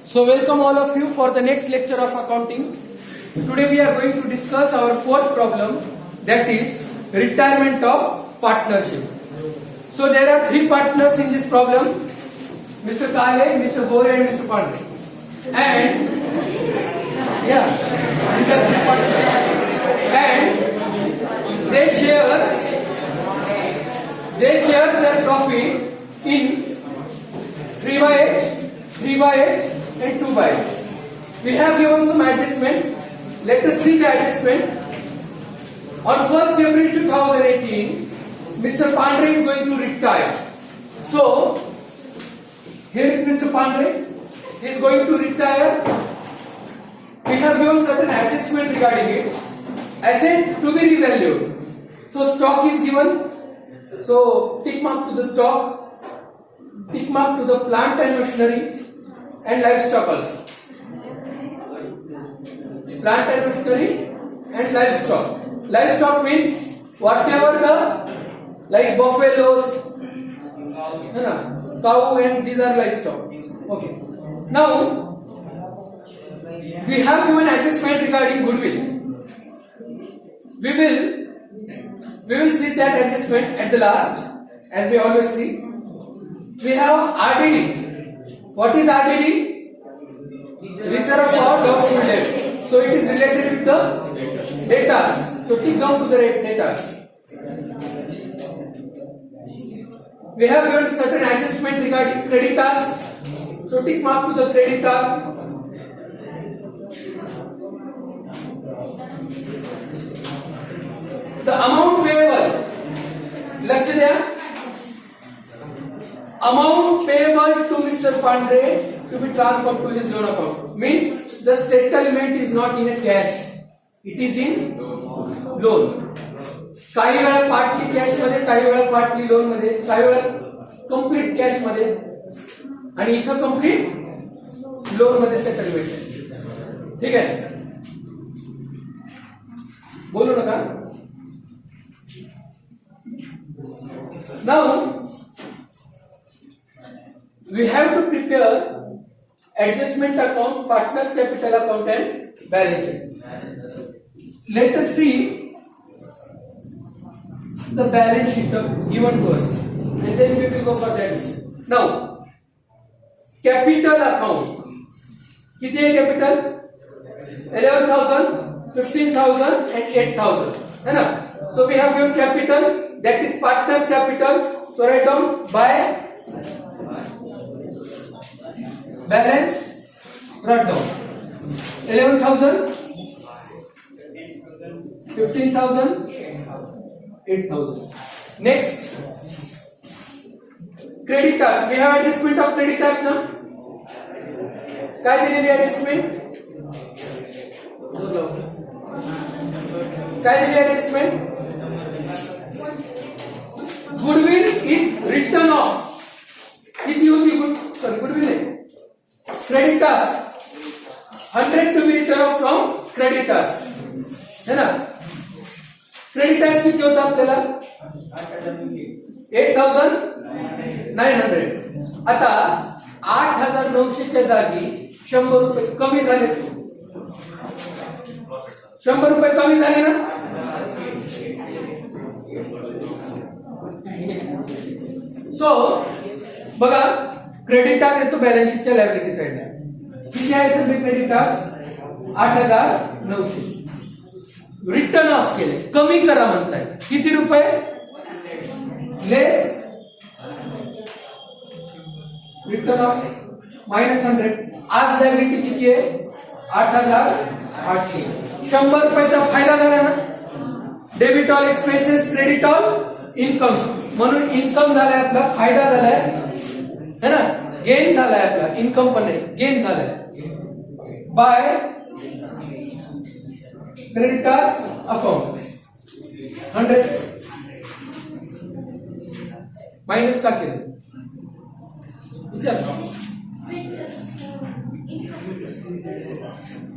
So welcome all of you for the next lecture of accounting. Today we are going to discuss our fourth problem, that is retirement of partnership. So there are three partners in this problem, Mr. Kale, Mr. Bore and Mr. Pandey. And these are three partners. And they shares their profit in 3/8, 3/8 and 2/8. We have given some adjustments. Let us see the adjustment. On 1st April 2018, Mr. Pandey is going to retire. So, here is Mr. Pandey. He is going to retire. We have given certain adjustment regarding it. Asset to be revalued. So, stock is given. So, tick mark to the stock, tick mark to the plant and machinery and livestock also. Plant and machinery and livestock. Livestock means whatever the like buffaloes, cow, and these are livestock. Okay. Now we have given adjustment regarding goodwill. We will see that adjustment at the last, as we always see. We have RDD. What is RDD? Reserve for doubtful debt. So it is related with the debtors. So tick down to the debtors. We have given certain adjustment regarding creditors. So tick mark to the creditor. The amount payable. लक्ष द्या. Amount payable to Mr. Pandey to be transferred to his loan account means the settlement is not in a cash, it is in loan. काही वेळा partly cash मध्ये, काही वेळा partly loan मध्ये, काही वेळा कंप्लीट कॅश मध्ये आणि इथं कंप्लीट लोन मध्ये सेटलमेंट. ठीक आहे, बोलू नका. Now we have to prepare adjustment account, partners capital account and balance sheet. Let us see the balance sheet given to us and then we will go for that. Now capital account, किती है capital? 11,000, 15,000 and 8,000 है ना. So we have given capital, that is partners capital. So write down by balance, write down 11,000, 15,000, 8,000. Next, creditors. We have adjustment of creditors now. काय दिलेली adjustment? काय दिलेली adjustment? Goodwill is written off. किती होती goodwill है? Creditors 100 to be written off from creditors, है ना. Creditors किती होता आपल्याला? 8,900. आता 8,900 च्या जागी 100 रुपये कमी झाले. 100 रुपये कमी झाले ना. सो बघा, क्रेडिटर येतो बॅलन्स शीटच्या लायबिलिटी साइडला. किती आहे सगळे क्रेडिटर्स? 8,900. रिटर्न ऑफ केले, कमी करा म्हणताय. किती रुपये? लेस रिटर्न ऑफ -100. आज लायबिलिटी किती आहे? 8,800. 100 रुपयाचा फायदा झाला ना. Debit all expenses, credit all incomes. म्हणून इन्कम झालाय आपला, फायदा झालाय है ना. गेन झालाय आपला, इन्कम पण नाही, गेन झालाय बाय क्रेडिटर्स अकाउंट. 100 मायनस का केलं?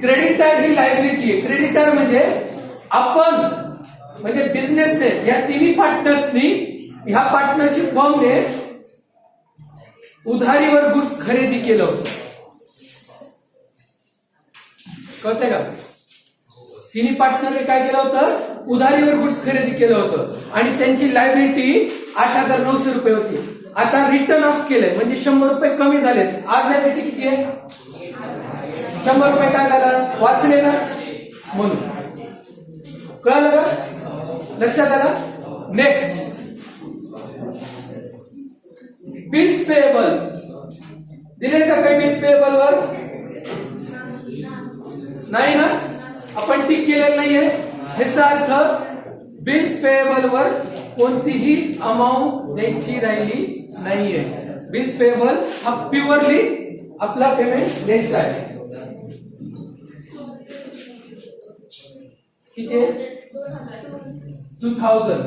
क्रेडिटर ही लायबिलिटी आहे. क्रेडिटर म्हणजे आपण, म्हणजे बिझनेसमॅन, या तिन्ही पार्टनर्सनी, ह्या पार्टनरशिप फर्मने उधारीवर गुड्स खरेदी केलं होतं. कळतंय का? तिन्ही पार्टनरने काय केलं होतं, उधारीवर गुड्स खरेदी केलं होतं आणि त्यांची लायबिलिटी 8,900 रुपये होती. आता रिटर्न ऑफ केलंय म्हणजे 100 रुपये कमी झालेत. आज लायबिलिटी किती आहे? 100 रुपये. काय झालं, वाचले ना, म्हणून. कळलं का? लक्षात आलं? नेक्स्ट, बिल्स पेएबल दिले का काही बिल्स पेएबल वर? नाही ना, आपण टिक केलेलं नाहीये. ह्याचा अर्थ बिल्स पेएबल वर कोणतीही अमाऊंट द्यायची राहिली नाहीये. बिल्स पेएबल हा प्युअरली आपला पेमेंट द्यायचा आहे. किती आहे? 2000.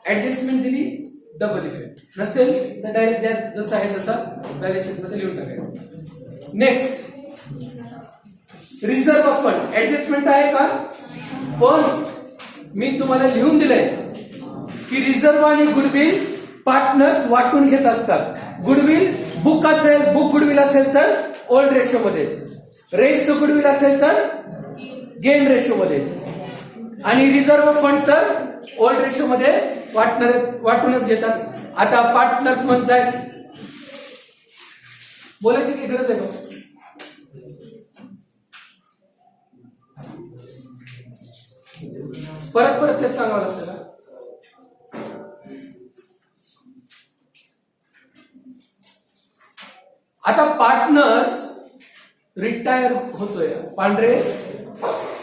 ऍडजस्टमेंट दिली, डबल इफेक्ट. नसेल तर डायरेक्ट जसं आहे तसा बॅलन्स शीट मध्ये लिहून टाकायचं. Next, reserve fund. ऍडजस्टमेंट आहे का? पण मी तुम्हाला लिहून दिलंय की रिझर्व्ह आणि गुडविल पार्टनर्स वाटून घेत असतात. गुडविल बुक असेल, बुक गुडविल असेल तर ओल्ड रेशो मध्ये, रेस्ट गुडविल असेल तर गेन रेशो मध्ये, आणि रिझर्व्ह फंड तर ओल्ड रेशो मध्ये वाटूनच घेतात. आता पार्टनर्स म्हणतायत, बोलायची काही गरज आहे का? परत परत ते सांगावं लागतं का? आता पार्टनर्स रिटायर होतोय, पांढरे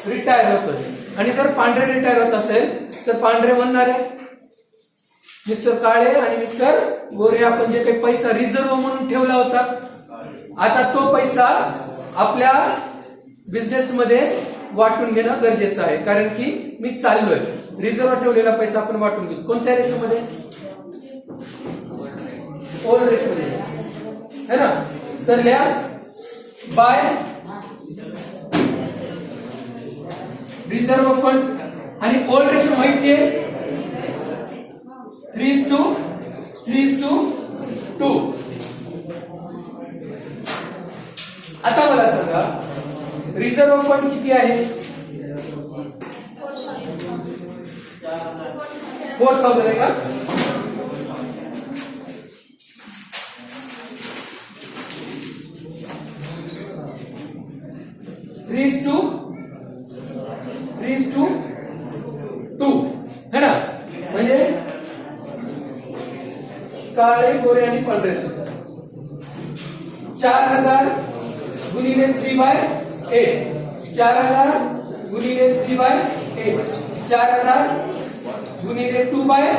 रिटायर होतोय, आणि जर पांढरे रिटायर होत असेल तर पांढरे म्हणणार आहे मिस्टर काळे आणि मिस्टर गोरे. आपण जे काही पैसा रिझर्व्ह म्हणून ठेवला होता, आता तो पैसा आपल्या बिझनेस मध्ये वाटून घेणं गरजेचं आहे. कारण की मी चाललोय, रिझर्व्ह ठेवलेला पैसा आपण वाटून घेऊ. कोणत्या रेशोमध्ये? ओल्ड रेशोमध्ये है ना. तर लिहा बाय रिझर्व्ह फंड, आणि ओल्ड रेशो माहितीये 3:2. आता मला सांगा रिझर्व्ह फंड किती आहे? 4,000 आहे का? थ्री टू है ना. म्हणजे काळे गोरे आणि पांढरे 4,000 गुणिले 3/8, 4,000 गुणिले 3/8, 4,000 गुणिले 2/8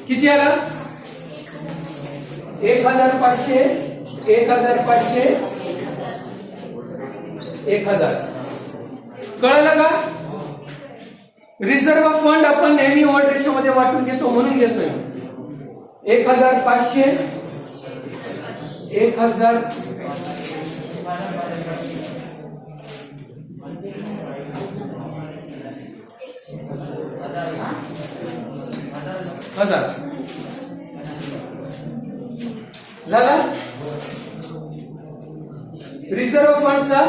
किती आला? 1,500, 1,500, 1,000. कळलं का? रिझर्व्ह फंड आपण नेहमी ओल्ड रेशो मध्ये वाटून घेतो म्हणून घेतोय. 1,500, 1,000, 1,000 झाला. रिझर्व्ह फंडचा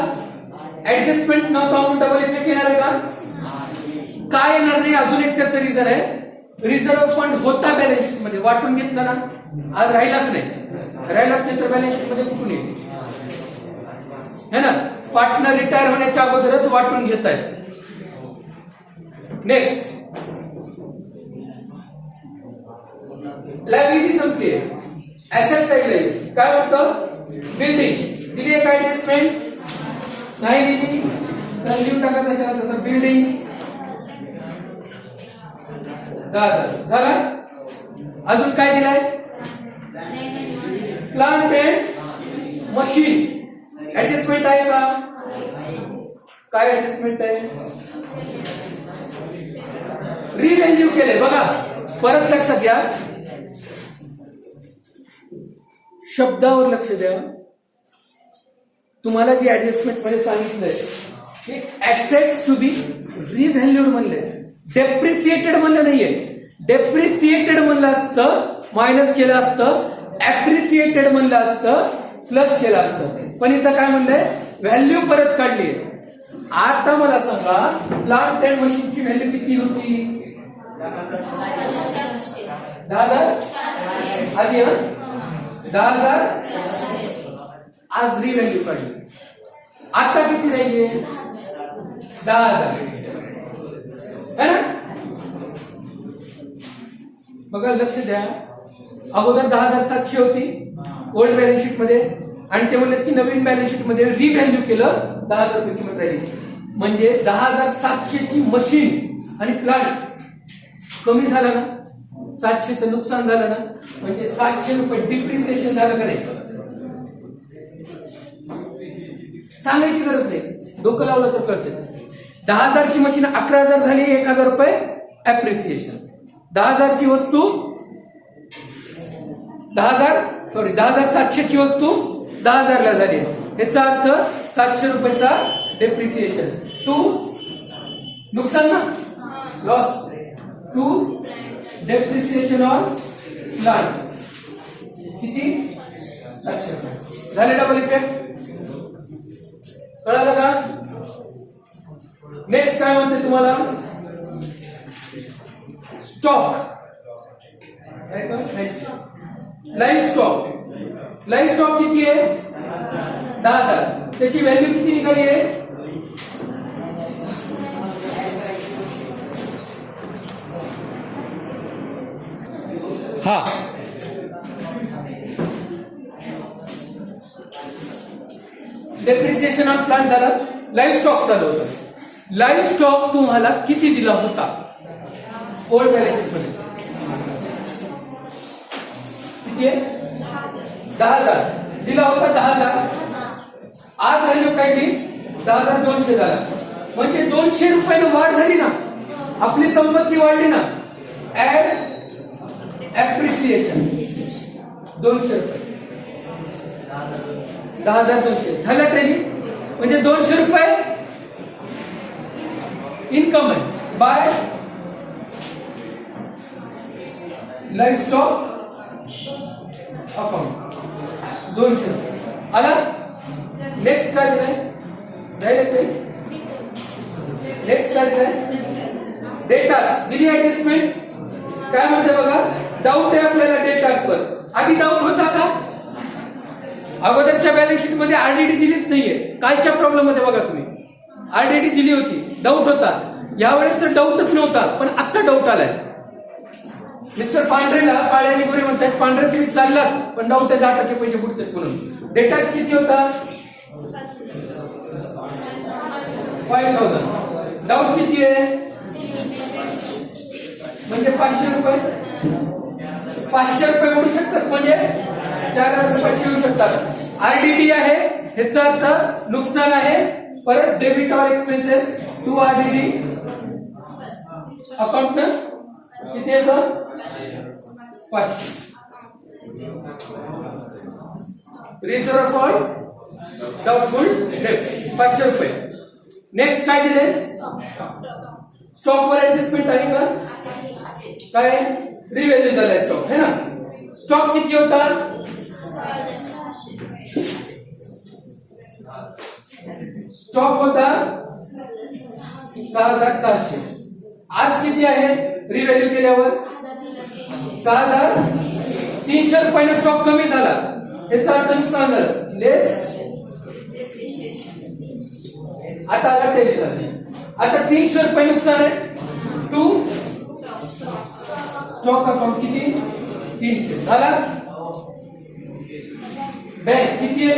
ऍडजस्टमेंट नव्हता म्हणून डबल इफेक्ट येणार आहे का? काय येणार नाही. अजून एक त्याचं रिझन आहे, रिझर्व्ह फंड होता बॅलन्स शीट मध्ये, वाटून घेतला ना, आज राहिलाच नाही तर बॅलन्स शीट मध्ये कुठून येईल है ना. पार्टनर रिटायर होण्याच्या अगोदरच वाटून घेत आहेत. नेक्स्ट, लायबिलिटी संपते, ऍसेट साइडला येईल. काय म्हणतं? बिल्डिंग दिली आहे का ऍडजस्टमेंट? नाही दिली तर लिहून टाका तशाला तसं. बिल्डिंग 10,000 झाला. अजून काय दिलाय? Plant and machine. ऍडजस्टमेंट आहे का? काय ऍडजस्टमेंट आहे? रिव्हॅल्यू केले. बघा परत लक्षात घ्या, शब्दावर लक्ष द्या. तुम्हाला जे ऍडजस्टमेंट मध्ये सांगितलंय की ऍसेट्स टू बी रिव्हॅल्यूड म्हणले, डेप्रिसिएटेड म्हणलं नाहीये. डेप्रिसिएटेड म्हणलं असतं मायनस केलं असतं, ऍप्रिसिएटेड म्हणलं असतं प्लस केलं असतं, पण इथं काय म्हणलंय व्हॅल्यू परत काढली. आता मला सांगा प्लांट अँड मशीनची व्हॅल्यू किती होती? 10,000 आधी 10,000 आज रिव्हॅल्यू काढली. आता किती राहिली? 10,000 है ना? बघा लक्ष द्या, अगोदर 10,700 होती ओल्ड बॅलन्स शीट मध्ये आणि ते म्हणलं की नवीन बॅलन्स शीट मध्ये रिव्हॅल्यू केलं 10,000 रुपये किंमत राहिली. म्हणजे 10,700 ची मशीन आणि प्लांट कमी झाला ना, 700चं नुकसान झालं ना, म्हणजे 700 रुपये डिप्रिसिएशन झालं का नाही? सांगायची गरज नाही, डोकं लावलं तर कळतं. 10,000 ची मशीन 11,000 झाली, 1,000 रुपये ऍप्रिसिएशन. 10,000 ची वस्तू 10,700 ची वस्तू 10,000 ला झाली, याचा अर्थ 700 रुपयाचा डेप्रिसिएशन. टू नुकसान ना, loss. To depreciation on plant किती? 700 रुपये झाले. डबल इफेक्ट कळालं का? नेक्स्ट काय म्हणते तुम्हाला? Stock. Live stock. Live stock किती आहे? 10,000. त्याची व्हॅल्यू किती निघाली आहे? हा डेप्रिसिएशन ऑन प्लांट झाला, लाईव्ह स्टॉक चालू होता. लाईव्ह स्टॉक तुम्हाला किती दिला होता ओल्ड बॅलन्स शीट मध्ये? किती आहे? 10,000 दिला होता. 10,000 आज व्हॅल्यू काय दिली? 10,200 झाला. म्हणजे 200 रुपयाने वाढ झाली ना, आपली संपत्ती वाढली ना. ऍड ऍप्रिसिएशन 200 रुपये, 10,200 झालं ट्रेनिंग. म्हणजे 200 रुपये इन्कम आहे बाय लाईव्ह स्टॉक अकाउंट. 200 रुपये आला. नेक्स्ट काय दिलंय? नेक्स्ट काय दिलंय? डेटास दिली ऍडजस्टमेंट. काय म्हणते बघा, डाऊट आहे आपल्याला डेटासवर. आधी डाऊट होता का? अगोदरच्या बॅलन्स शीट मध्ये आरडीडी दिलीच नाहीये. कालच्या प्रॉब्लेम मध्ये बघा तुम्ही आरडीडी दिली होती, डाऊट होता. यावेळेस तर डाऊटच नव्हता, पण आता डाऊट आलाय. मिस्टर पांढरेला काळे आणि गोरे म्हणतात, पांढरे तुम्ही चाललात पण डाऊट आहे 10% पैसे बुडतात म्हणून. डेटाक्स किती होता? 5,000. डाऊट किती आहे? म्हणजे 500 रुपये. 500 रुपये बुडू शकतात, म्हणजे 4,000 रुपये येऊ शकतात. आरडीडी आहे, ह्याचा अर्थ नुकसान आहे. परत debit or expenses to RDD account न किती येतं? 500. रिझर्व्ह फॉर डाऊटफुल डेट 500 रुपये. नेक्स्ट काय दिले? स्टॉक वर ऍडजस्टमेंट आहे का? काय रिव्हॅल्यू झालाय स्टॉक, है ना. स्टॉक किती होता? स्टॉक होता 6,600. आज किती आहे रिव्हॅल्यू केल्यावर? 6,300 रुपयाने स्टॉक कमी झाला, याचा अर्थ नुकसान झालं. लेस आता आला टेली झाली. आता 300 रुपये नुकसान आहे. टू स्टॉक अकाउंट किती? 300 झाला. बँक किती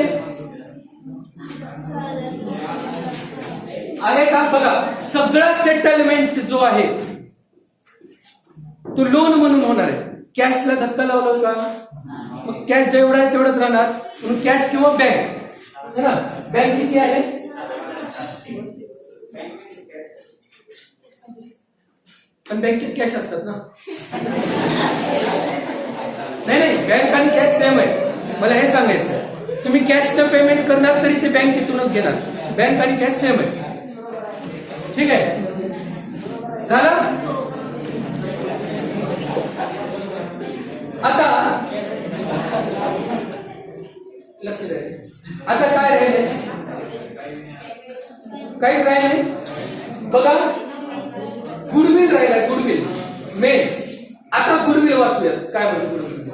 आहे का? बघा, सगळा सेटलमेंट जो आहे तो लोन म्हणून होणार आहे. कॅशला धक्का लावला का? मग कॅश जेवढा आहे तेवढंच राहणार, म्हणून कॅश किंवा बँक, है ना. बँक किती आहे? पण बँकेत कॅश असतात ना. नाही, बँक आणि कॅश सेम आहे. मला हे सांगायचं, तुम्ही कॅशनं पेमेंट करणार तरी ते बँकेतूनच घेणार. बँक आणि कॅश सेम आहे. ठीक आहे, झालं. आता काय राहिले? काहीच राहिले बघा. गुडविल राहिला, गुडविल मेन. आता गुडविल वाचूया काय म्हणतो goodwill.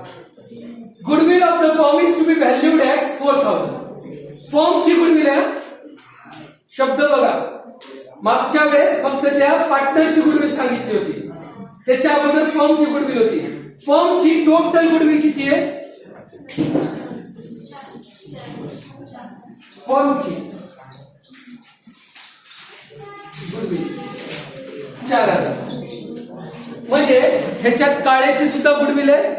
Goodwill of the firm is to be valued at 4000. फर्मची गुडविल आहे. शब्द बघा, मागच्या वेळेस फक्त त्या पार्टनरची गुडविल सांगितली होती, त्याच्या अगोदर फर्मची गुडविल होती. फर्मची टोटल गुडविल किती आहे? फर्मची गुडविल 4000. म्हणजे ह्याच्यात काळ्याची सुद्धा गुडविल आहे,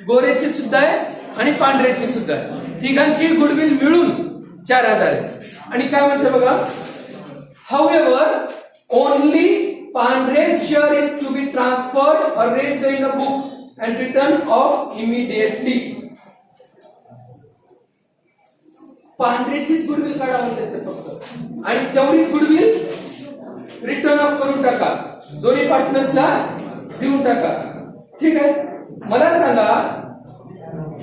गोऱ्याची सुद्धा आहे आणि पांढऱ्याची सुद्धा आहे. तिघांची गुडविल मिळून 4000 आहे. आणि काय म्हणते बघा, however only Pandre's share is to be transferred or raised in a book and written off immediately. पांढऱ्याचीच गुडविल काढावं लागते फक्त, आणि तेवढीच गुडविल रिटर्न ऑफ करून टाका, दोन्ही पार्टनर्सला देऊन टाका. ठीक आहे. मला सांगा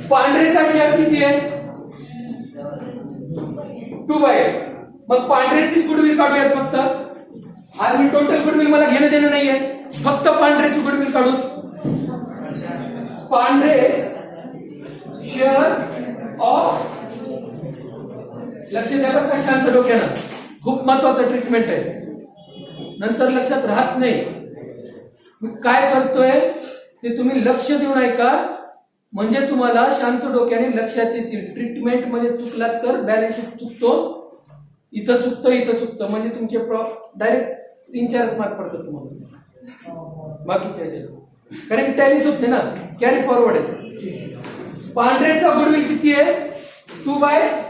पांढरेचा शेअर किती आहे? 2/8. मग पांढऱ्याचीच गुडविल काढूयात फक्त. आज मी टोटल गुडविल मला घेणं देणं नाहीये, फक्त पांढऱ्याची गुडविल काढू. पांढरे शेअर ऑफ, लक्ष द्या बरं का शांत डोक्यानं, खूप महत्वाचं ट्रीटमेंट आहे, नंतर लक्षात राहत नाही. मी काय करतोय ते तुम्ही लक्ष देऊन ऐका, म्हणजे तुम्हाला शांत डोक्याने लक्षात येतील. ट्रीटमेंट मध्ये चुकलात तर बॅलन्स शीट चुकतो, इथं चुकतं, इथं चुकतं, म्हणजे तुमचे डायरेक्ट 3-4 मार्क पडतात तुम्हाला बाकीच्या ह्याच्यात, कारण टॅलीच होत नाही ना, कॅरी फॉरवर्ड आहे. पांढऱ्याचा गुडविल किती आहे? 2/8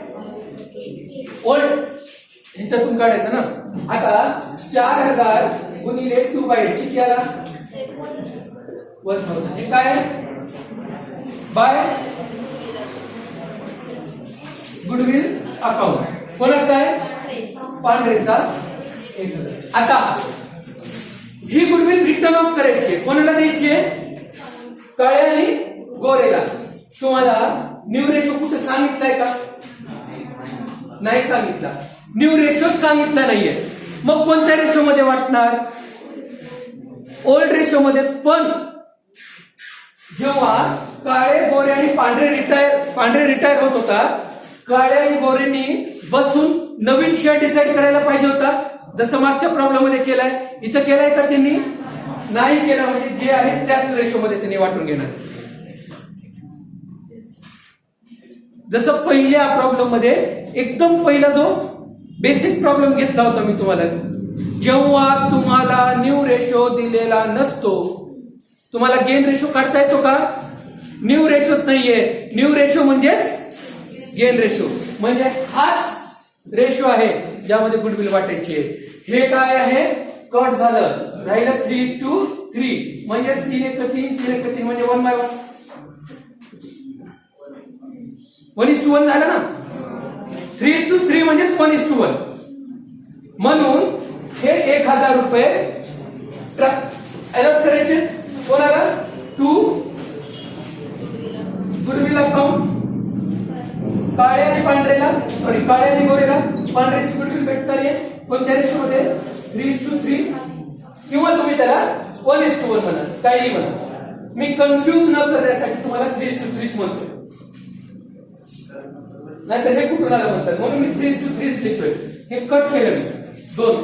ह्याच्यातून काढायचं ना. आता 4000 गुणिले 2/8 किती आला? 1000. हे काय बाय गुडविल अकाउंट कोणाचा आहे? पांढरेचा 1000. आता ही गुडविल रिटर्न ऑफ करायची, कोणाला द्यायची आहे? काळ्या आणि गोरेला. तुम्हाला न्यू रेशो कुठे सांगितलाय का? नाही सांगितला. न्यू रेशोच सांगितला नाहीये. मग कोणत्या रेशो मध्ये वाटणार? ओल्ड रेशो मध्येच. पण जेव्हा काळे गोरे आणि पांढरे रिटायर होत होता, काळ्या आणि गोरेंनी बसून नवीन शेअर डिसाईड करायला पाहिजे होता, जसं मागच्या प्रॉब्लेम मध्ये केलाय. इथं केलाय का त्यांनी? नाही केला. म्हणजे जे आहे त्याच रेशो मध्ये त्यांनी वाटून घेणार. जसं पहिल्या प्रॉब्लेम मध्ये एकदम पहिला जो बेसिक प्रॉब्लेम घेतला होता मी तुम्हाला, जेव्हा तुम्हाला न्यू रेशो दिलेला नसतो, तुम्हाला गेन रेशो काढता येतो का? न्यू रेशोच नाहीये. न्यू रेशो म्हणजेच गेन रेशो, म्हणजे हाच रेशो आहे ज्यामध्ये गुडविल वाटायची आहे. हे काय आहे? कट झालं, राहिलं 3:3, म्हणजे 3:1 म्हणजे 1/1. 1:1 झालं ना. 3:3 म्हणजेच 1:1. म्हणून हे 1000 रुपये अलॉट करायचे कोणाला? To goodwill account. काळ्या आणि पांढरेला, सॉरी काळ्या आणि गोरेला पांढऱ्याची गुडविल भेटणार आहे कोणत्या रेशोमध्ये? 3:3, किंवा तुम्ही त्याला 1:1 म्हणा, काही म्हणा. मी कन्फ्युज न करण्यासाठी तुम्हाला 3:3 म्हणतोय, नाहीतर हे कुठून आलं म्हणतात, म्हणून मी 3:3 लिहितोय. हे कट केलं मी 2.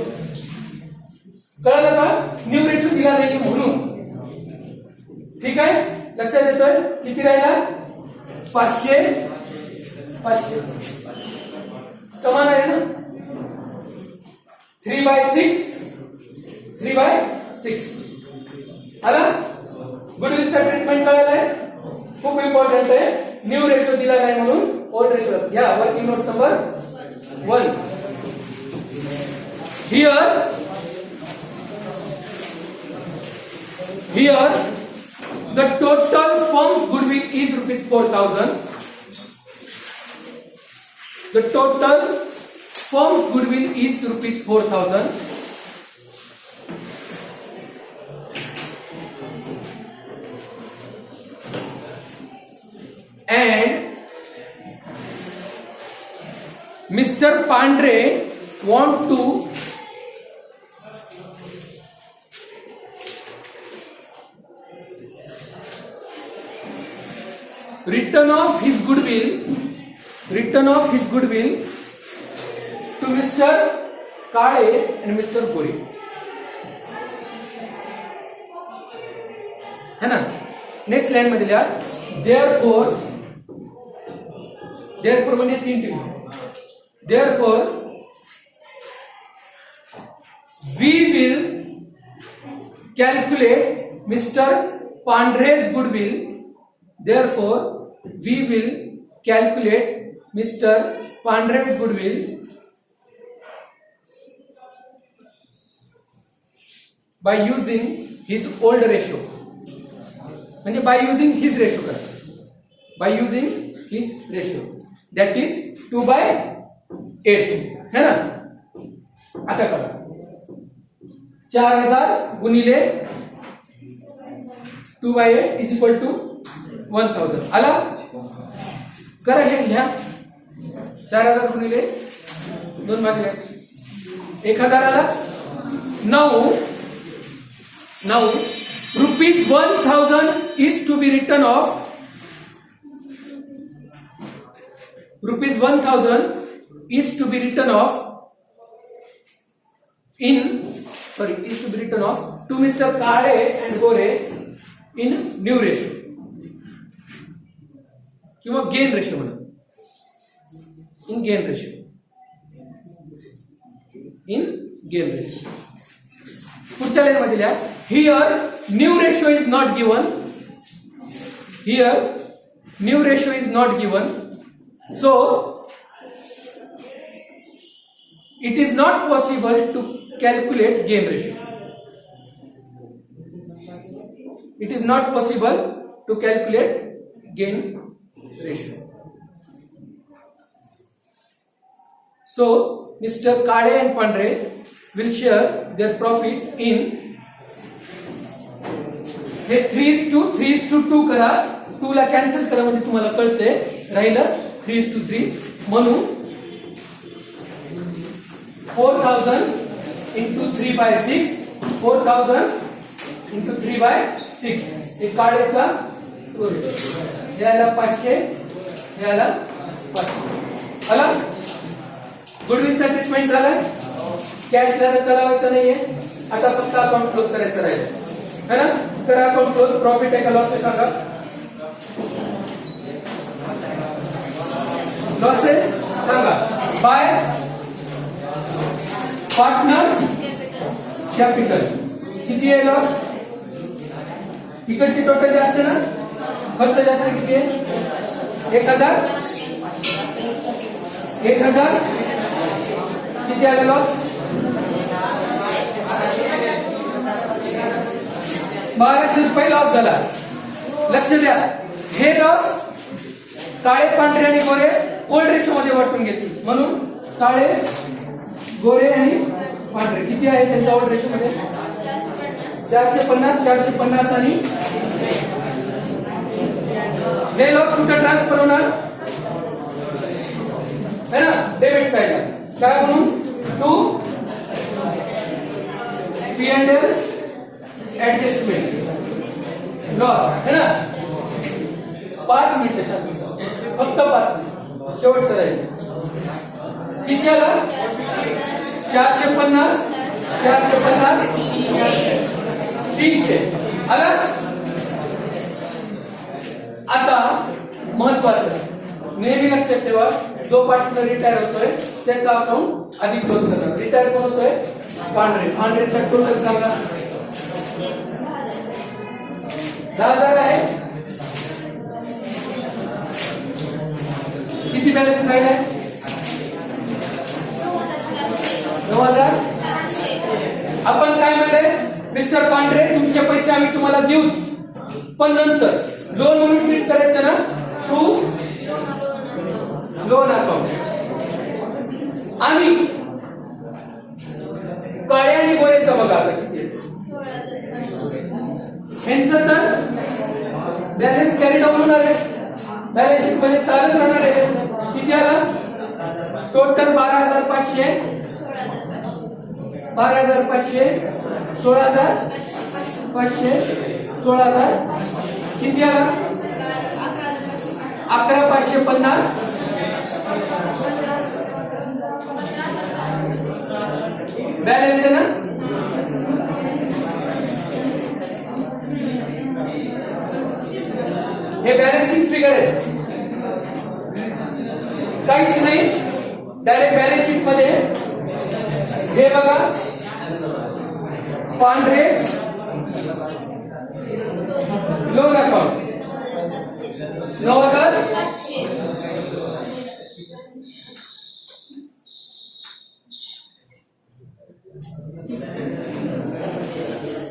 कळलं का? न्यू रेशो दिला नाही म्हणून. ठीक आहे, लक्षात येतोय? किती राहिला? 500 समान आहे ना. 3/6 आला. गुडविलचा ट्रीटमेंट कळालाय, खूप इम्पॉर्टंट आहे. न्यू रेशो दिला नाही म्हणून ओल्ड रेशो घ्या. Working note number 1. Here the total firm's goodwill is ₹4,000. The total firm's goodwill is ₹4,000. And Mr. Pandre want to return off his goodwill to Mr. Kale and Mr. Gore. है ना. Next line मध्ये लिहा therefore म्हणजे 3 team. Therefore we will calculate Mr. Pandre's goodwill. Therefore we will calculate Mr. Pandre's goodwill by using his old ratio. म्हणजे by using his ratio करा. By using his ratio. That is 2/8. है ना. आता करा 4000 गुणिले 2/8 is equal to 1000. आला. करा हे घ्या 4000 गुणिले 2 भागिले 1000 आला. Now rupees 1000 is to be written off. Rupees 1000 is to be written off to Mr. Kale and Gore in new ratio किंवा gain ratio म्हणा. In gain ratio. पुढच्या लाईन मध्ये लिहा here new ratio is not given. So it is not possible to calculate gain ratio. So Mr. Kale and Pandre will share their profit in हे 3:2 करा. 2 ला cancel करा म्हणजे तुम्हाला कळते. राहिलं 3:3 म्हणून 4000 into 3/6 4000 into 3/6 हे काढायचा. याला 500 याला 500 आला. गुडविलचा ट्रीटमेंट झाला. कॅशला धक्का लावायचा नाहीये. आता फक्त अकाउंट क्लोज करायचं राहिलं है ना. करा अकाउंट क्लोज. प्रॉफिट आहे का लॉस आहे सांगा. लॉस आहे सांगा. बाय पार्टनर्स कॅपिटल किती आहे लॉस. इकडची टोटल जास्त ना. खर्च जास्त किती आहे 1000 किती आलं लॉस 1200 रुपये लॉस झाला. लक्ष द्या हे लॉस काळे पांढरे आणि गोरे ओल्ड रेशो मध्ये वाटून घेतली. म्हणून काळे गोरे आणि पांढरे किती आहे त्यांच्या ओल्ड रेशो मध्ये 450 आणि हे लॉस कुठे ट्रान्सफर होणार है ना. डेबिट साइडला काय म्हणून टू P&L ऍडजस्टमेंट लॉस है ना. 5 मिनिटं फक्त 5 मिनिट शेवटचं राहील. किती आला 450 300 आला. आता महत्वाचं नेहमी लक्षात ठेवा जो पार्टनर रिटायर होतोय त्याचा अकाउंट आधी क्लोज करणार. रिटायर कोण होतोय पांढरेचा टोटल सांगा 10,000 आहे. किती बॅलन्स राहिलाय 9,000. आपण काय म्हणले मिस्टर पांढरे तुमचे पैसे आम्ही तुम्हाला देऊ पण नंतर लोन म्हणून ट्रीट करायचं ना. टू लोन अकाउंट आणि काळे आणि गोरेचं बघा आता किती ह्यांचं तर बॅलन्स कॅरी डाऊन होणार आहे. बॅलन्स शीट मध्ये चालत राहणार आहे. किती आला टोटल 12,500, 12,500, 16,500, 16,000 किती आला? 11,550. बॅलन्स आहे ना? हे बॅलन्सिंग फिगर आहे, काहीच नाही. डायरेक्ट बॅलन्स शीट मध्ये हे बघा, पांढरे लोन अकाउंट 9,700.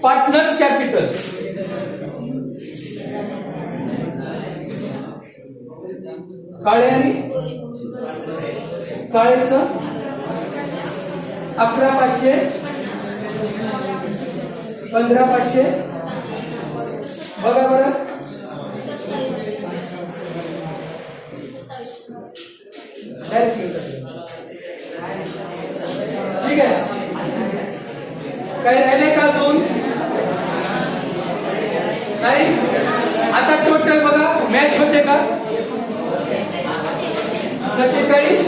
पार्टनर्स कॅपिटल काळे आणि काळेचं 11,500, 15,500. बघा बरं, ठीक आहे. काही राहिले का अजून? नाही. आता टोटल बघा, मॅच होते का? 47